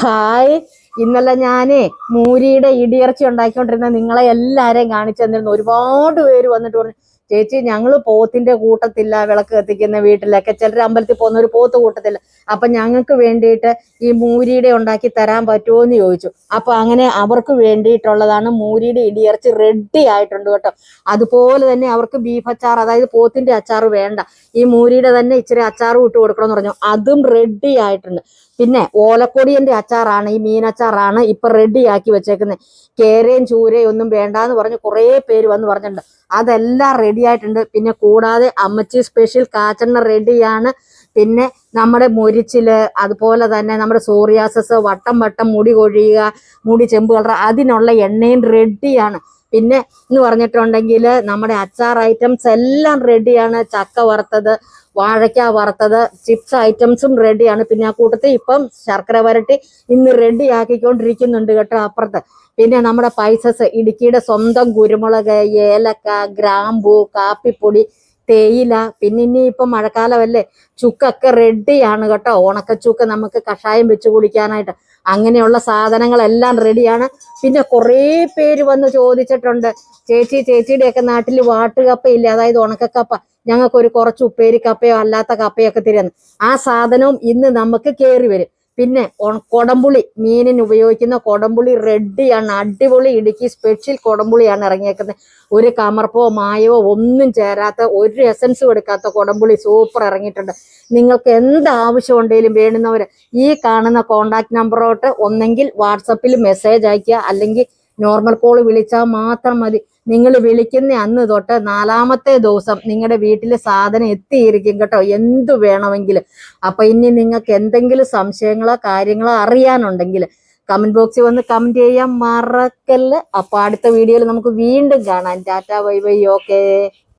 Hi, ഇന്നലെ ഞാനേ മൂരിയുടെ ഇടിയിറച്ചി ഉണ്ടാക്കിക്കൊണ്ടിരുന്ന നിങ്ങളെ എല്ലാരെയും കാണിച്ചു തന്നിരുന്നു. ഒരുപാട് പേര് വന്നിട്ട് പറഞ്ഞു, ചേച്ചി ഞങ്ങള് പോത്തിന്റെ കൂട്ടത്തില്ല, വിളക്ക് കത്തിക്കുന്ന വീട്ടിലൊക്കെ ചിലർ അമ്പലത്തിൽ പോകുന്ന ഒരു പോത്ത് കൂട്ടത്തില്ല, അപ്പൊ ഞങ്ങൾക്ക് വേണ്ടിയിട്ട് ഈ മൂരിയുടെ ഉണ്ടാക്കി തരാൻ പറ്റുമോ എന്ന് ചോദിച്ചു. അപ്പൊ അങ്ങനെ അവർക്ക് വേണ്ടിയിട്ടുള്ളതാണ് മൂരിയുടെ ഇടിയിറച്ചി റെഡി ആയിട്ടുണ്ട് കേട്ടോ. അതുപോലെ തന്നെ അവർക്ക് ബീഫ് അച്ചാർ, അതായത് പോത്തിന്റെ അച്ചാർ വേണ്ട, ഈ മൂരിയുടെ തന്നെ ഇച്ചിരി അച്ചാറും ഇട്ട് കൊടുക്കണമെന്ന് പറഞ്ഞു, അതും റെഡി ആയിട്ടുണ്ട്. പിന്നെ ഓലക്കൊടിയന്റെ അച്ചാറാണ്, ഈ മീനച്ചാറാണ് ഇപ്പൊ റെഡി ആക്കി വെച്ചേക്കുന്നത്. കേരയും ചൂരയും ഒന്നും വേണ്ടാന്ന് പറഞ്ഞ് കുറേ പേര് വന്ന് പറഞ്ഞിട്ടുണ്ട്. അതെല്ലാം റെഡി ആയിട്ടുണ്ട്. പിന്നെ കൂടാതെ അമ്മച്ചി സ്പെഷ്യൽ കാച്ചെണ്ണ റെഡിയാണ്. പിന്നെ നമ്മുടെ മൊരിച്ചില്, അതുപോലെ തന്നെ നമ്മുടെ സോറിയാസസ്, വട്ടം വട്ടം മുടി കൊഴിയുക, മുടി ചെമ്പ് കളർ, അതിനുള്ള എണ്ണയും റെഡിയാണ്. പിന്നെ എന്ന് പറഞ്ഞിട്ടുണ്ടെങ്കിൽ നമ്മുടെ അച്ചാർ ഐറ്റംസ് എല്ലാം റെഡിയാണ്. ചക്ക വറുത്തത്, വാഴയ്ക്ക വറുത്തത്, ചിപ്സ് ഐറ്റംസും റെഡിയാണ്. പിന്നെ ആ കൂട്ടത്തിൽ ഇപ്പം ശർക്കര വരട്ടി ഇന്ന് റെഡി ആക്കിക്കൊണ്ടിരിക്കുന്നുണ്ട് കേട്ടോ അപ്പുറത്ത്. പിന്നെ നമ്മുടെ പൈസസ്, ഇടുക്കിയുടെ സ്വന്തം കുരുമുളക്, ഏലക്ക, ഗ്രാമ്പൂ, കാപ്പിപ്പൊടി, തേയില, പിന്നെ ഇനി ഇപ്പം മഴക്കാലമല്ലേ, ചുക്കൊക്കെ റെഡിയാണ് കേട്ടോ. ഉണക്കച്ചുക്ക് നമുക്ക് കഷായം വെച്ച് കുടിക്കാനായിട്ട് അങ്ങനെയുള്ള സാധനങ്ങളെല്ലാം റെഡിയാണ്. പിന്നെ കുറേ പേര് വന്ന് ചോദിച്ചിട്ടുണ്ട്, ചേച്ചിയുടെയൊക്കെ നാട്ടിൽ വാട്ടുകപ്പയില്ലേ, അതായത് ഉണക്കക്കപ്പ, ഞങ്ങൾക്കൊരു കുറച്ച് ഉപ്പേരി കപ്പയോ അല്ലാത്ത കപ്പയൊക്കെ തരുന്നു. ആ സാധനവും ഇന്ന് നമുക്ക് കയറി വരും. പിന്നെ കൊടംപുളി, മീനിന് ഉപയോഗിക്കുന്ന കൊടംപുളി റെഡിയാണ്. അടിപൊളി ഇടുക്കി സ്പെഷ്യൽ കൊടംപുളിയാണ് ഇറങ്ങിയേക്കുന്നത്. ഒരു കമർപ്പോ മായോ ഒന്നും ചേരാത്ത, ഒരു എസൻസും എടുക്കാത്ത കൊടംപുളി സൂപ്പർ ഇറങ്ങിയിട്ടുണ്ട്. നിങ്ങൾക്ക് എന്ത് ആവശ്യം ഉണ്ടെങ്കിലും വേണ്ടുന്നവർ ഈ കാണുന്ന കോണ്ടാക്ട് നമ്പറോട്ട് ഒന്നെങ്കിൽ വാട്സപ്പിൽ മെസ്സേജ് അയക്കുക, അല്ലെങ്കിൽ നോർമൽ കോൾ വിളിച്ചാൽ മാത്രം മതി. നിങ്ങൾ വിളിക്കുന്ന അന്ന് തൊട്ട് 4-ാമത്തെ ദിവസം നിങ്ങളുടെ വീട്ടിൽ സാധനം എത്തിയിരിക്കും കേട്ടോ, എന്തു വേണമെങ്കിലും. അപ്പൊ ഇനി നിങ്ങൾക്ക് എന്തെങ്കിലും സംശയങ്ങളോ കാര്യങ്ങളോ അറിയാനുണ്ടെങ്കിൽ കമന്റ് ബോക്സിൽ വന്ന് കമന്റ് ചെയ്യാൻ മറക്കല്ല്. അപ്പൊ അടുത്ത വീഡിയോയിൽ നമുക്ക് വീണ്ടും കാണാം. Tata bye bye, okay.